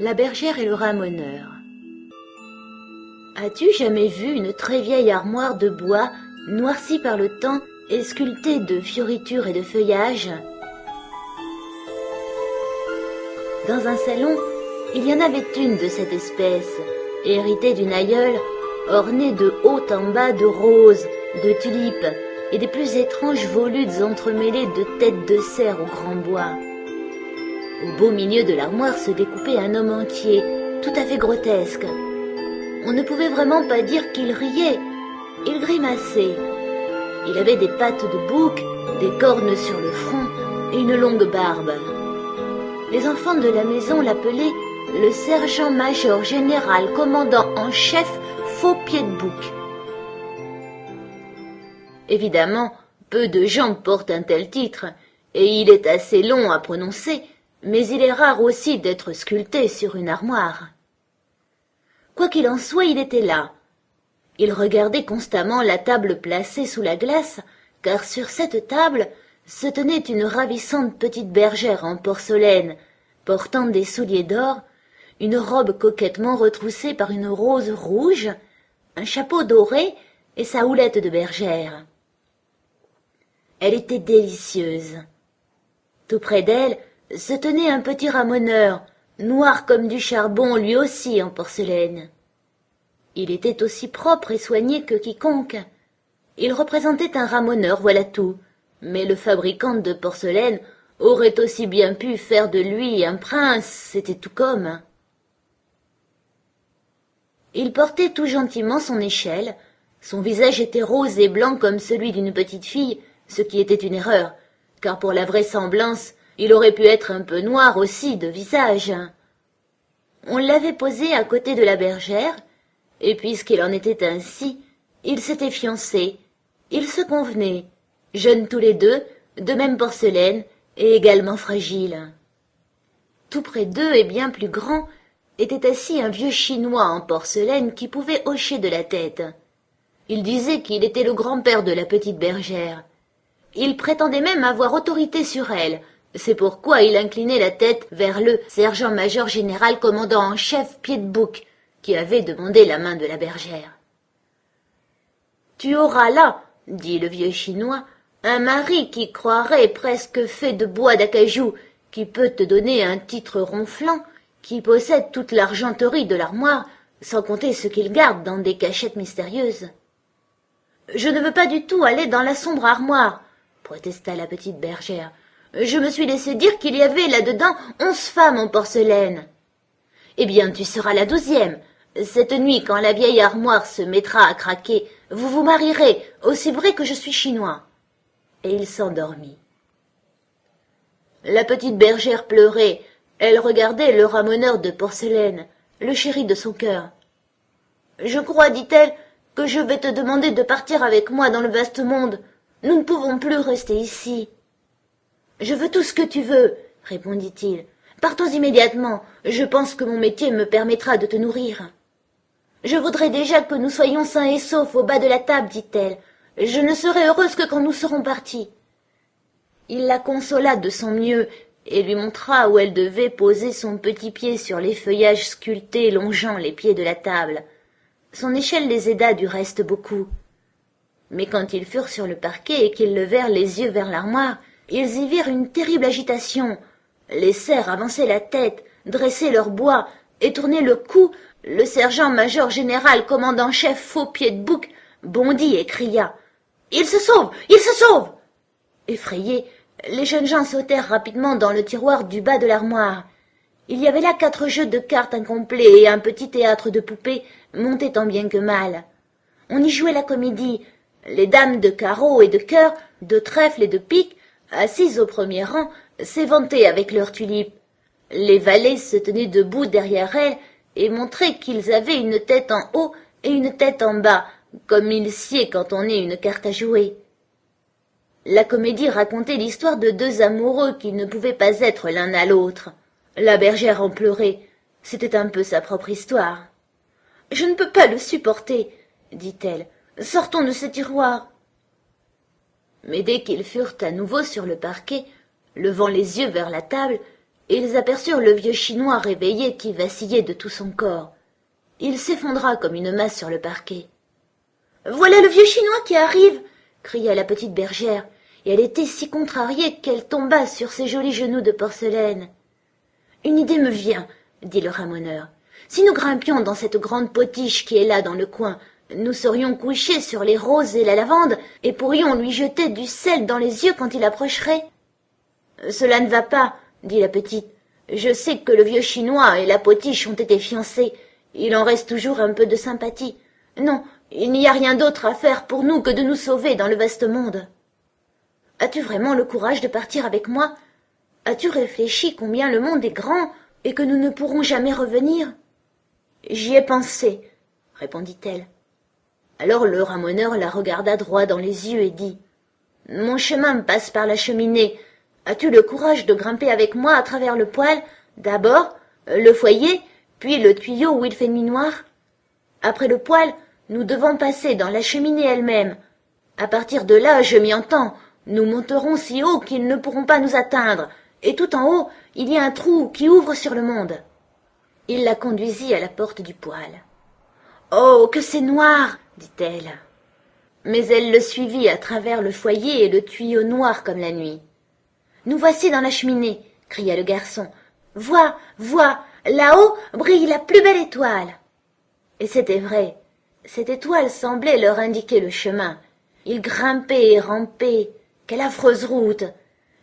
La bergère et le ramoneur. As-tu jamais vu une très vieille armoire de bois, noircie par le temps et sculptée de fioritures et de feuillages? Dans un salon, il y en avait une de cette espèce, héritée d'une aïeule, ornée de haut en bas de roses, de tulipes et des plus étranges volutes entremêlées de têtes de cerf au grand bois. Au beau milieu de l'armoire se découpait un homme entier, tout à fait grotesque. On ne pouvait vraiment pas dire qu'il riait, il grimaçait. Il avait des pattes de bouc, des cornes sur le front et une longue barbe. Les enfants de la maison l'appelaient le sergent-major général commandant en chef Faux-Pied-de-Bouc. Évidemment, peu de gens portent un tel titre, et il est assez long à prononcer, mais il est rare aussi d'être sculpté sur une armoire. Quoi qu'il en soit, il était là. Il regardait constamment la table placée sous la glace, car sur cette table se tenait une ravissante petite bergère en porcelaine, portant des souliers d'or, une robe coquettement retroussée par une rose rouge, un chapeau doré et sa houlette de bergère. Elle était délicieuse. Tout près d'elle se tenait un petit ramoneur, noir comme du charbon, lui aussi en porcelaine. Il était aussi propre et soigné que quiconque. Il représentait un ramoneur, voilà tout, mais le fabricant de porcelaine aurait aussi bien pu faire de lui un prince, c'était tout comme. Il portait tout gentiment son échelle, son visage était rose et blanc comme celui d'une petite fille, ce qui était une erreur, car pour la vraisemblance, il aurait pu être un peu noir aussi de visage. On l'avait posé à côté de la bergère, et puisqu'il en était ainsi, ils s'étaient fiancés, ils se convenaient, jeunes tous les deux, de même porcelaine et également fragiles. Tout près d'eux et bien plus grand, était assis un vieux Chinois en porcelaine qui pouvait hocher de la tête. Il disait qu'il était le grand-père de la petite bergère. Il prétendait même avoir autorité sur elle. C'est pourquoi il inclinait la tête vers le sergent-major général commandant en chef Pied-de-Bouc, qui avait demandé la main de la bergère. « Tu auras là, dit le vieux Chinois, un mari qui croirait presque fait de bois d'acajou, qui peut te donner un titre ronflant, qui possède toute l'argenterie de l'armoire, sans compter ce qu'il garde dans des cachettes mystérieuses. »« Je ne veux pas du tout aller dans la sombre armoire, » protesta la petite bergère. « Je me suis laissé dire qu'il y avait là-dedans 11 femmes en porcelaine. »« Eh bien, tu seras la 12e. Cette nuit, quand la vieille armoire se mettra à craquer, vous vous marierez, aussi vrai que je suis chinois. » Et il s'endormit. La petite bergère pleurait. Elle regardait le ramoneur de porcelaine, le chéri de son cœur. « Je crois, dit-elle, que je vais te demander de partir avec moi dans le vaste monde. Nous ne pouvons plus rester ici. »« Je veux tout ce que tu veux, répondit-il. Partons immédiatement. Je pense que mon métier me permettra de te nourrir. »« Je voudrais déjà que nous soyons sains et saufs au bas de la table, dit-elle. Je ne serai heureuse que quand nous serons partis. » Il la consola de son mieux et lui montra où elle devait poser son petit pied sur les feuillages sculptés longeant les pieds de la table. Son échelle les aida du reste beaucoup. Mais quand ils furent sur le parquet et qu'ils levèrent les yeux vers l'armoire, ils y virent une terrible agitation. Les cerfs avançaient la tête, dressaient leur bois et tournaient le cou. Le sergent-major général commandant-chef Faux-Pied-de-Bouc bondit et cria « Il se sauve! Il se sauve !» Effrayés, les jeunes gens sautèrent rapidement dans le tiroir du bas de l'armoire. Il y avait là 4 jeux de cartes incomplets et un petit théâtre de poupées monté tant bien que mal. On y jouait la comédie. Les dames de carreau et de cœur, de trèfle et de pique, assises au premier rang, s'éventaient avec leurs tulipes. Les valets se tenaient debout derrière elles et montraient qu'ils avaient une tête en haut et une tête en bas, comme il sied quand on est une carte à jouer. La comédie racontait l'histoire de 2 amoureux qui ne pouvaient pas être l'un à l'autre. La bergère en pleurait. C'était un peu sa propre histoire. « Je ne peux pas le supporter, » dit-elle. « Sortons de ce tiroir. » Mais dès qu'ils furent à nouveau sur le parquet, levant les yeux vers la table, et ils aperçurent le vieux Chinois réveillé qui vacillait de tout son corps. Il s'effondra comme une masse sur le parquet. « Voilà le vieux Chinois qui arrive !» cria la petite bergère, et elle était si contrariée qu'elle tomba sur ses jolis genoux de porcelaine. « Une idée me vient, » dit le ramoneur. « Si nous grimpions dans cette grande potiche qui est là dans le coin, nous serions couchés sur les roses et la lavande et pourrions lui jeter du sel dans les yeux quand il approcherait. »« Cela ne va pas, » dit la petite. « Je sais que le vieux Chinois et la potiche ont été fiancés. Il en reste toujours un peu de sympathie. Non, il n'y a rien d'autre à faire pour nous que de nous sauver dans le vaste monde. As-tu vraiment le courage de partir avec moi? As-tu réfléchi combien le monde est grand et que nous ne pourrons jamais revenir? »« J'y ai pensé, » répondit-elle. Alors le ramoneur la regarda droit dans les yeux et dit « Mon chemin passe par la cheminée. As-tu le courage de grimper avec moi à travers le poêle, d'abord le foyer, puis le tuyau où il fait nuit noire? Après le poêle, nous devons passer dans la cheminée elle-même. À partir de là, je m'y entends, nous monterons si haut qu'ils ne pourront pas nous atteindre, et tout en haut, il y a un trou qui ouvre sur le monde. » Il la conduisit à la porte du poêle. « Oh, que c'est noir !» dit-elle. Mais elle le suivit à travers le foyer et le tuyau noir comme la nuit. « Nous voici dans la cheminée !» cria le garçon. « Vois, vois, là-haut brille la plus belle étoile !» Et c'était vrai. Cette étoile semblait leur indiquer le chemin. Ils grimpaient et rampaient. Quelle affreuse route!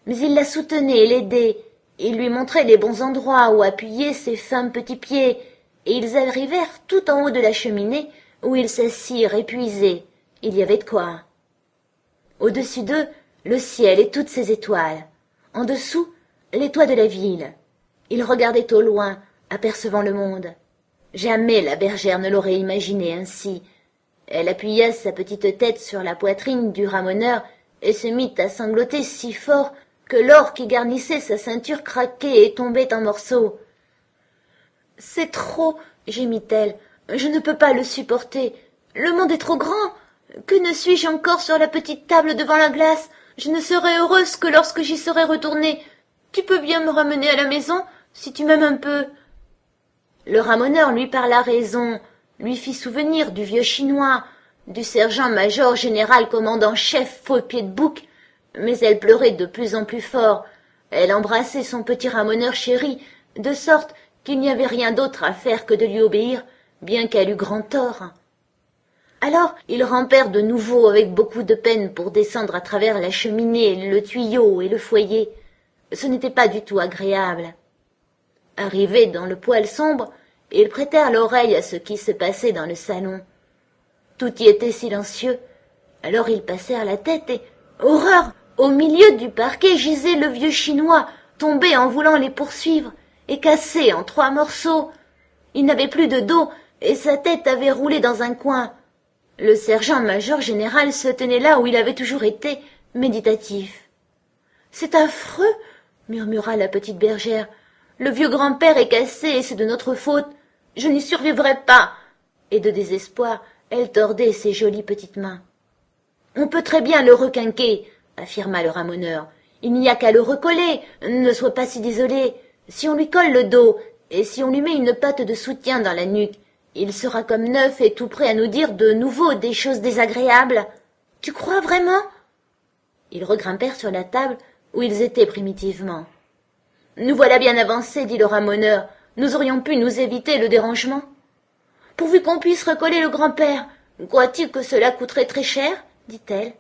Mais il la soutenait et l'aidait. Il lui montrait les bons endroits où appuyer ses fins petits pieds, et ils arrivèrent tout en haut de la cheminée, où ils s'assirent épuisés. Il y avait de quoi. Au-dessus d'eux, le ciel et toutes ses étoiles. En dessous, les toits de la ville. Ils regardaient au loin, apercevant le monde. Jamais la bergère ne l'aurait imaginé ainsi. Elle appuya sa petite tête sur la poitrine du ramoneur et se mit à sangloter si fort que l'or qui garnissait sa ceinture craquait et tombait en morceaux. « C'est trop, » gémit-elle, « je ne peux pas le supporter. Le monde est trop grand. Que ne suis-je encore sur la petite table devant la glace? Je ne serai heureuse que lorsque j'y serai retournée. Tu peux bien me ramener à la maison, si tu m'aimes un peu. » Le ramoneur lui parla raison, lui fit souvenir du vieux Chinois, du sergent-major général commandant-chef faux pied de bouc, mais elle pleurait de plus en plus fort. Elle embrassait son petit ramoneur chéri, de sorte qu'il n'y avait rien d'autre à faire que de lui obéir, bien qu'elle eût grand tort. Alors ils rampèrent de nouveau avec beaucoup de peine pour descendre à travers la cheminée, le tuyau et le foyer. Ce n'était pas du tout agréable. Arrivés dans le poêle sombre, ils prêtèrent l'oreille à ce qui se passait dans le salon. Tout y était silencieux. Alors ils passèrent la tête et, horreur, au milieu du parquet gisait le vieux Chinois, tombé en voulant les poursuivre, et cassé en 3 morceaux. Il n'avait plus de dos, et sa tête avait roulé dans un coin. Le sergent-major général se tenait là où il avait toujours été, méditatif. « C'est affreux !» murmura la petite bergère. « Le vieux grand-père est cassé et c'est de notre faute. Je n'y survivrai pas !» Et de désespoir, elle tordait ses jolies petites mains. « On peut très bien le requinquer, » affirma le ramoneur. « Il n'y a qu'à le recoller, ne sois pas si désolé. Si on lui colle le dos, et si on lui met une patte de soutien dans la nuque, il sera comme neuf et tout prêt à nous dire de nouveau des choses désagréables. Tu crois vraiment ?» Ils regrimpèrent sur la table où ils étaient primitivement. « Nous voilà bien avancés, dit le ramoneur. Nous aurions pu nous éviter le dérangement. »« Pourvu qu'on puisse recoller le grand-père. Crois-tu que cela coûterait très cher ?» dit-elle.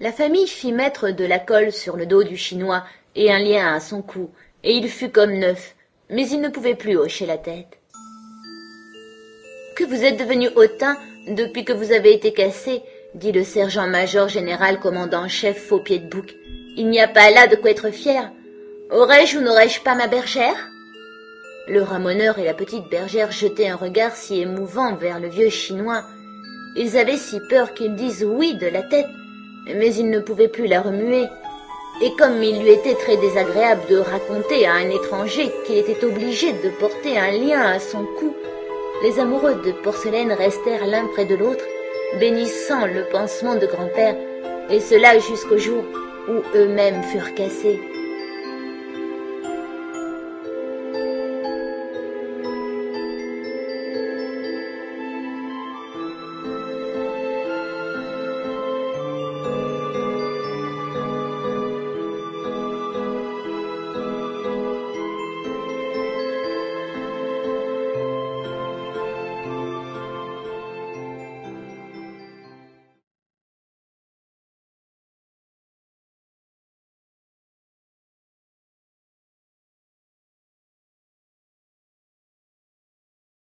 La famille fit mettre de la colle sur le dos du Chinois et un lien à son cou, et il fut comme neuf, mais il ne pouvait plus hocher la tête. « Que vous êtes devenu hautain depuis que vous avez été cassé, dit le sergent-major général commandant-chef faux pied de bouc. Il n'y a pas là de quoi être fier. Aurais-je ou n'aurais-je pas ma bergère ?» Le ramoneur et la petite bergère jetaient un regard si émouvant vers le vieux Chinois. Ils avaient si peur qu'ils disent oui de la tête, mais ils ne pouvaient plus la remuer. Et comme il lui était très désagréable de raconter à un étranger qu'il était obligé de porter un lien à son cou, les amoureux de porcelaine restèrent l'un près de l'autre, bénissant le pansement de grand-père, et cela jusqu'au jour où eux-mêmes furent cassés.